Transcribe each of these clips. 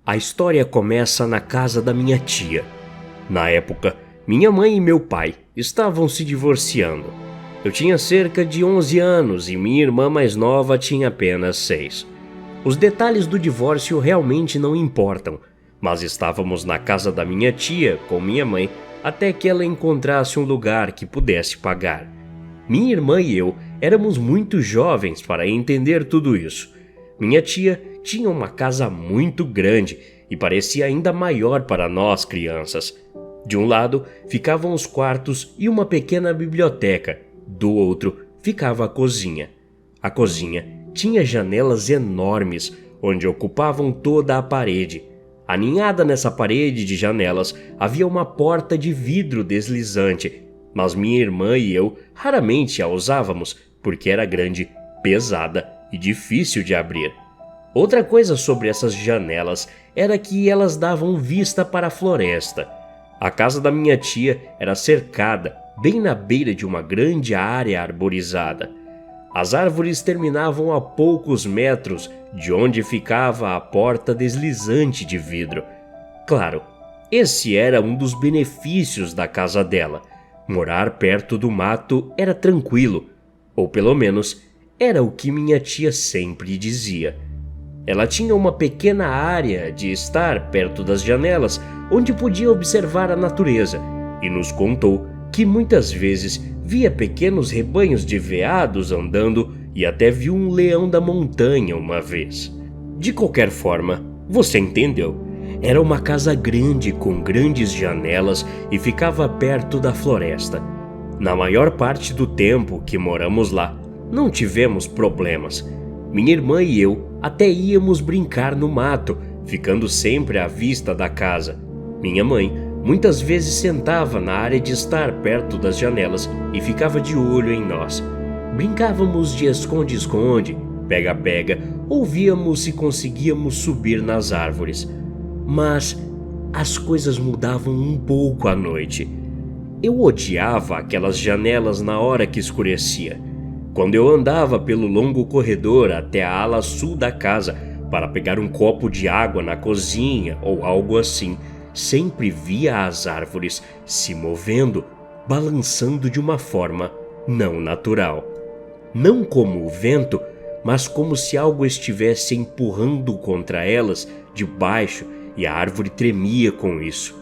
A história começa na casa da minha tia. Na época, minha mãe e meu pai estavam se divorciando. Eu tinha cerca de 11 anos e minha irmã mais nova tinha apenas 6. Os detalhes do divórcio realmente não importam, mas estávamos na casa da minha tia com minha mãe até que ela encontrasse um lugar que pudesse pagar. Minha irmã e eu éramos muito jovens para entender tudo isso. Minha tia tinha uma casa muito grande e parecia ainda maior para nós crianças. De um lado ficavam os quartos e uma pequena biblioteca, do outro ficava a cozinha. A cozinha tinha janelas enormes, onde ocupavam toda a parede. Aninhada nessa parede de janelas havia uma porta de vidro deslizante, mas minha irmã e eu raramente a usávamos porque era grande, pesada e difícil de abrir. Outra coisa sobre essas janelas era que elas davam vista para a floresta. A casa da minha tia era cercada bem na beira de uma grande área arborizada. As árvores terminavam a poucos metros de onde ficava a porta deslizante de vidro. Claro, esse era um dos benefícios da casa dela. Morar perto do mato era tranquilo, ou pelo menos era o que minha tia sempre dizia. Ela tinha uma pequena área de estar perto das janelas, onde podia observar a natureza, e nos contou que muitas vezes via pequenos rebanhos de veados andando e até viu um leão da montanha uma vez. De qualquer forma, você entendeu. Era uma casa grande com grandes janelas e ficava perto da floresta. Na maior parte do tempo que moramos lá, não tivemos problemas. Minha irmã e eu até íamos brincar no mato, ficando sempre à vista da casa. Minha mãe muitas vezes sentava na área de estar perto das janelas e ficava de olho em nós. Brincávamos de esconde-esconde, pega-pega, ou víamos se conseguíamos subir nas árvores. Mas as coisas mudavam um pouco à noite. Eu odiava aquelas janelas na hora que escurecia. Quando eu andava pelo longo corredor até a ala sul da casa para pegar um copo de água na cozinha ou algo assim, sempre via as árvores se movendo, balançando de uma forma não natural. Não como o vento, mas como se algo estivesse empurrando contra elas de baixo e a árvore tremia com isso.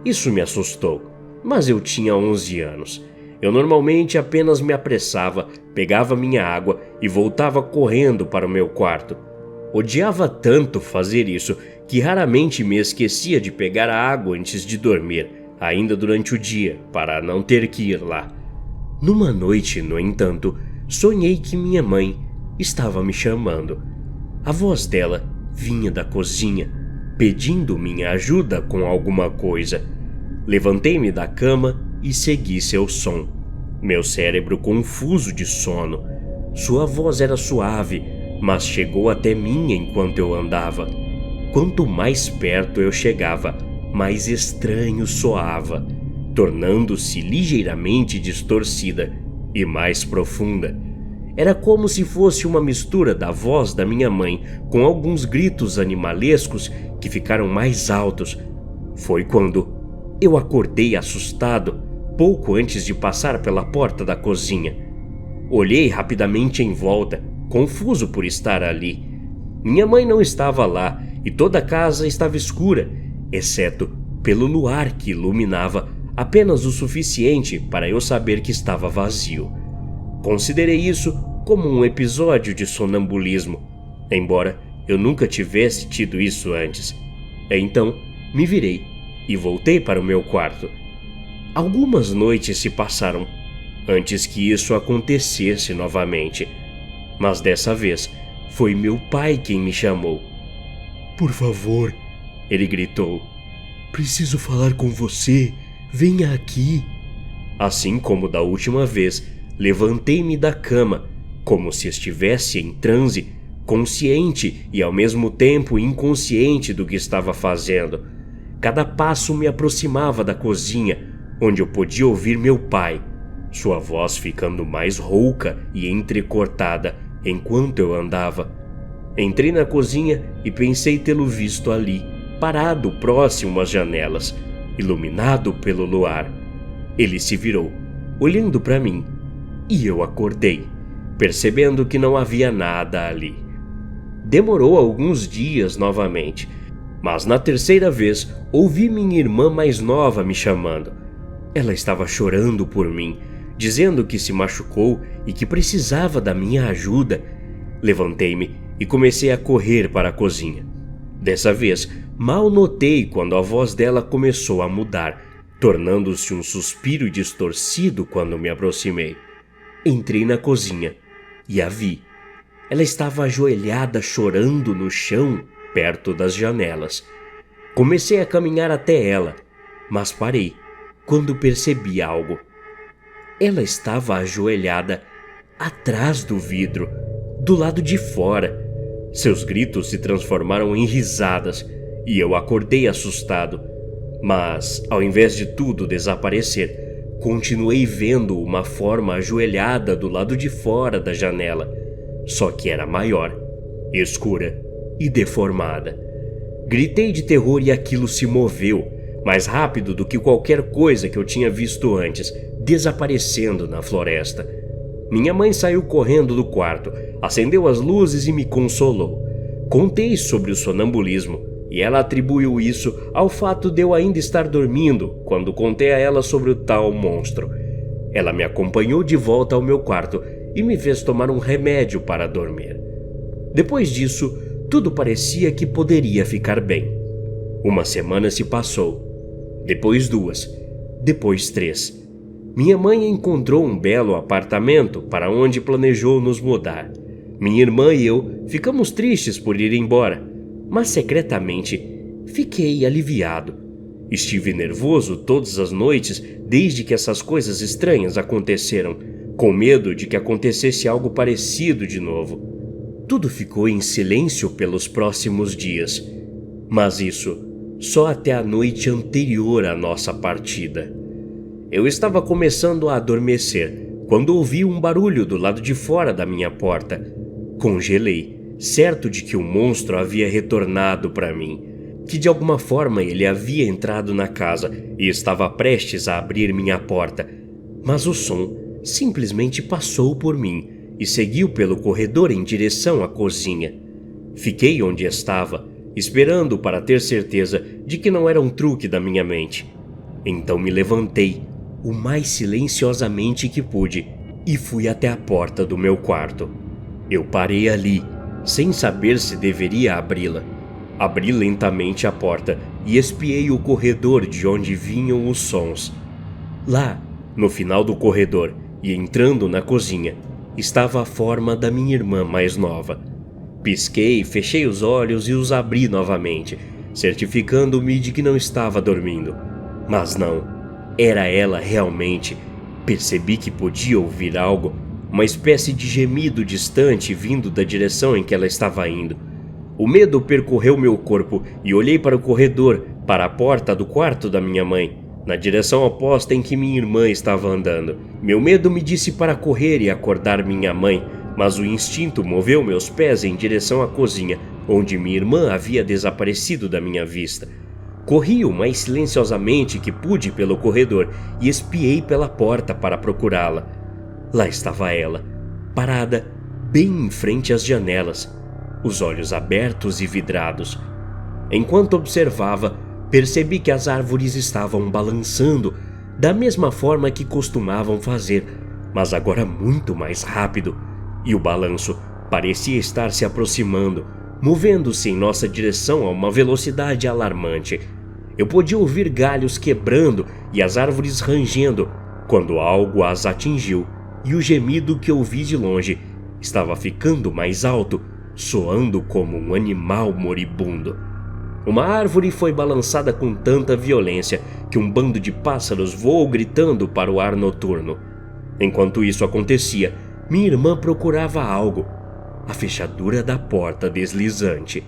Isso me assustou, mas eu tinha 11 anos. Eu normalmente apenas me apressava, pegava minha água e voltava correndo para o meu quarto. Odiava tanto fazer isso que raramente me esquecia de pegar a água antes de dormir, ainda durante o dia, para não ter que ir lá. Numa noite, no entanto, sonhei que minha mãe estava me chamando. A voz dela vinha da cozinha, pedindo minha ajuda com alguma coisa. Levantei-me da cama e segui seu som. Meu cérebro confuso de sono. Sua voz era suave, mas chegou até mim enquanto eu andava. Quanto mais perto eu chegava, mais estranho soava, tornando-se ligeiramente distorcida e mais profunda. Era como se fosse uma mistura da voz da minha mãe com alguns gritos animalescos que ficaram mais altos. Foi quando eu acordei assustado, pouco antes de passar pela porta da cozinha. Olhei rapidamente em volta, confuso por estar ali. Minha mãe não estava lá e toda a casa estava escura, exceto pelo luar que iluminava apenas o suficiente para eu saber que estava vazio. Considerei isso como um episódio de sonambulismo, embora eu nunca tivesse tido isso antes. Então, me virei e voltei para o meu quarto. Algumas noites se passaram antes que isso acontecesse novamente, mas dessa vez foi meu pai quem me chamou. "Por favor", ele gritou, "preciso falar com você, venha aqui." Assim como da última vez, levantei-me da cama, como se estivesse em transe, consciente e ao mesmo tempo inconsciente do que estava fazendo. Cada passo me aproximava da cozinha, onde eu podia ouvir meu pai, sua voz ficando mais rouca e entrecortada enquanto eu andava. Entrei na cozinha e pensei tê-lo visto ali, parado próximo às janelas, iluminado pelo luar. Ele se virou, olhando para mim, e eu acordei, percebendo que não havia nada ali. Demorou alguns dias novamente, mas na terceira vez ouvi minha irmã mais nova me chamando. Ela estava chorando por mim, dizendo que se machucou e que precisava da minha ajuda. Levantei-me e comecei a correr para a cozinha. Dessa vez, mal notei quando a voz dela começou a mudar, tornando-se um suspiro distorcido quando me aproximei. Entrei na cozinha e a vi. Ela estava ajoelhada chorando no chão, perto das janelas. Comecei a caminhar até ela, mas parei quando percebi algo. Ela estava ajoelhada atrás do vidro, do lado de fora. Seus gritos se transformaram em risadas e eu acordei assustado. Mas, ao invés de tudo desaparecer, continuei vendo uma forma ajoelhada do lado de fora da janela, só que era maior, escura e deformada. Gritei de terror e aquilo se moveu, mais rápido do que qualquer coisa que eu tinha visto antes, desaparecendo na floresta. Minha mãe saiu correndo do quarto, acendeu as luzes e me consolou. Contei sobre o sonambulismo e ela atribuiu isso ao fato de eu ainda estar dormindo quando contei a ela sobre o tal monstro. Ela me acompanhou de volta ao meu quarto e me fez tomar um remédio para dormir. Depois disso, tudo parecia que poderia ficar bem. Uma semana se passou, depois 2, depois 3. Minha mãe encontrou um belo apartamento para onde planejou nos mudar. Minha irmã e eu ficamos tristes por ir embora, mas secretamente fiquei aliviado. Estive nervoso todas as noites desde que essas coisas estranhas aconteceram, com medo de que acontecesse algo parecido de novo. Tudo ficou em silêncio pelos próximos dias, mas isso só até a noite anterior à nossa partida. Eu estava começando a adormecer quando ouvi um barulho do lado de fora da minha porta. Congelei, certo de que o monstro havia retornado para mim, que de alguma forma ele havia entrado na casa e estava prestes a abrir minha porta, mas o som simplesmente passou por mim e seguiu pelo corredor em direção à cozinha. Fiquei onde estava, esperando para ter certeza de que não era um truque da minha mente. Então me levantei, o mais silenciosamente que pude, e fui até a porta do meu quarto. Eu parei ali, sem saber se deveria abri-la. Abri lentamente a porta e espiei o corredor de onde vinham os sons. Lá, no final do corredor e entrando na cozinha, estava a forma da minha irmã mais nova. Pisquei, fechei os olhos e os abri novamente, certificando-me de que não estava dormindo. Mas não. Era ela realmente. Percebi que podia ouvir algo, uma espécie de gemido distante vindo da direção em que ela estava indo. O medo percorreu meu corpo e olhei para o corredor, para a porta do quarto da minha mãe, na direção oposta em que minha irmã estava andando. Meu medo me disse para correr e acordar minha mãe, mas o instinto moveu meus pés em direção à cozinha, onde minha irmã havia desaparecido da minha vista. Corri o mais silenciosamente que pude pelo corredor e espiei pela porta para procurá-la. Lá estava ela, parada bem em frente às janelas, os olhos abertos e vidrados. Enquanto observava, percebi que as árvores estavam balançando da mesma forma que costumavam fazer, mas agora muito mais rápido, e o balanço parecia estar se aproximando, movendo-se em nossa direção a uma velocidade alarmante. Eu podia ouvir galhos quebrando e as árvores rangendo, quando algo as atingiu, e o gemido que ouvi de longe estava ficando mais alto, soando como um animal moribundo. Uma árvore foi balançada com tanta violência que um bando de pássaros voou gritando para o ar noturno. Enquanto isso acontecia, minha irmã procurava algo, a fechadura da porta deslizante.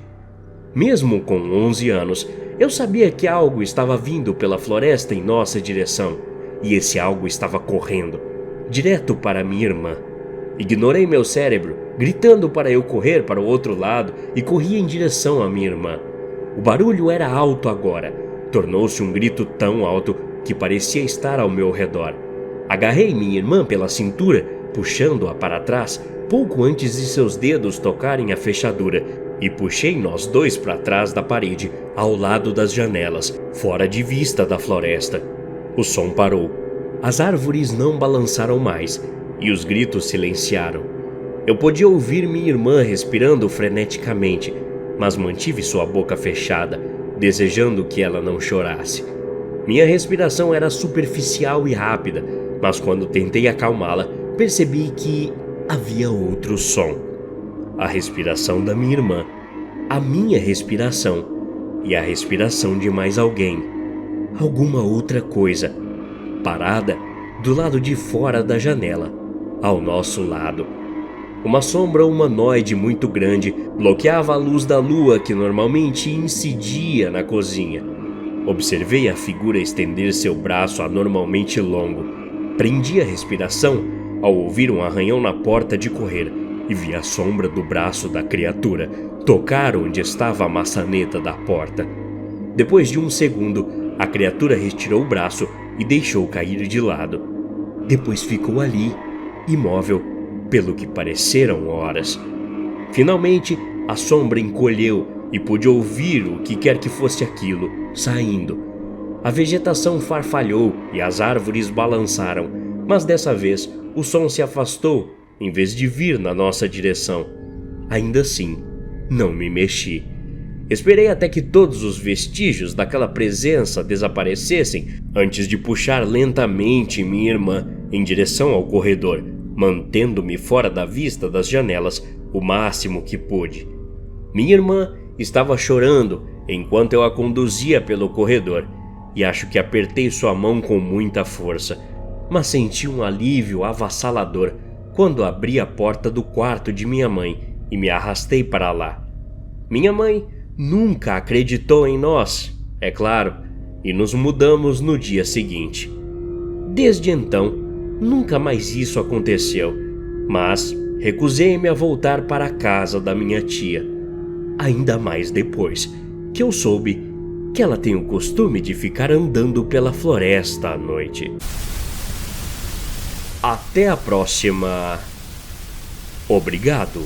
Mesmo com 11 anos, eu sabia que algo estava vindo pela floresta em nossa direção, e esse algo estava correndo, direto para minha irmã. Ignorei meu cérebro, gritando para eu correr para o outro lado, e corri em direção à minha irmã. O barulho era alto agora. Tornou-se um grito tão alto que parecia estar ao meu redor. Agarrei minha irmã pela cintura, puxando-a para trás, pouco antes de seus dedos tocarem a fechadura, e puxei nós dois para trás da parede, ao lado das janelas, fora de vista da floresta. O som parou. As árvores não balançaram mais, e os gritos silenciaram. Eu podia ouvir minha irmã respirando freneticamente, mas mantive sua boca fechada, desejando que ela não chorasse. Minha respiração era superficial e rápida, mas quando tentei acalmá-la, percebi que havia outro som. A respiração da minha irmã, a minha respiração e a respiração de mais alguém. Alguma outra coisa, parada do lado de fora da janela, ao nosso lado. Uma sombra humanoide muito grande bloqueava a luz da lua que normalmente incidia na cozinha. Observei a figura estender seu braço anormalmente longo. Prendi a respiração ao ouvir um arranhão na porta de correr e vi a sombra do braço da criatura tocar onde estava a maçaneta da porta. Depois de um segundo, a criatura retirou o braço e deixou cair de lado. Depois ficou ali, imóvel, pelo que pareceram horas. Finalmente, a sombra encolheu e pude ouvir o que quer que fosse aquilo, saindo. A vegetação farfalhou e as árvores balançaram, mas dessa vez o som se afastou em vez de vir na nossa direção. Ainda assim, não me mexi. Esperei até que todos os vestígios daquela presença desaparecessem antes de puxar lentamente minha irmã em direção ao corredor, mantendo-me fora da vista das janelas o máximo que pude. Minha irmã estava chorando enquanto eu a conduzia pelo corredor, e acho que apertei sua mão com muita força, mas senti um alívio avassalador quando abri a porta do quarto de minha mãe e me arrastei para lá. Minha mãe nunca acreditou em nós, é claro, e nos mudamos no dia seguinte. Desde então, nunca mais isso aconteceu, mas recusei-me a voltar para a casa da minha tia, ainda mais depois que eu soube que ela tem o costume de ficar andando pela floresta à noite. Até a próxima. Obrigado.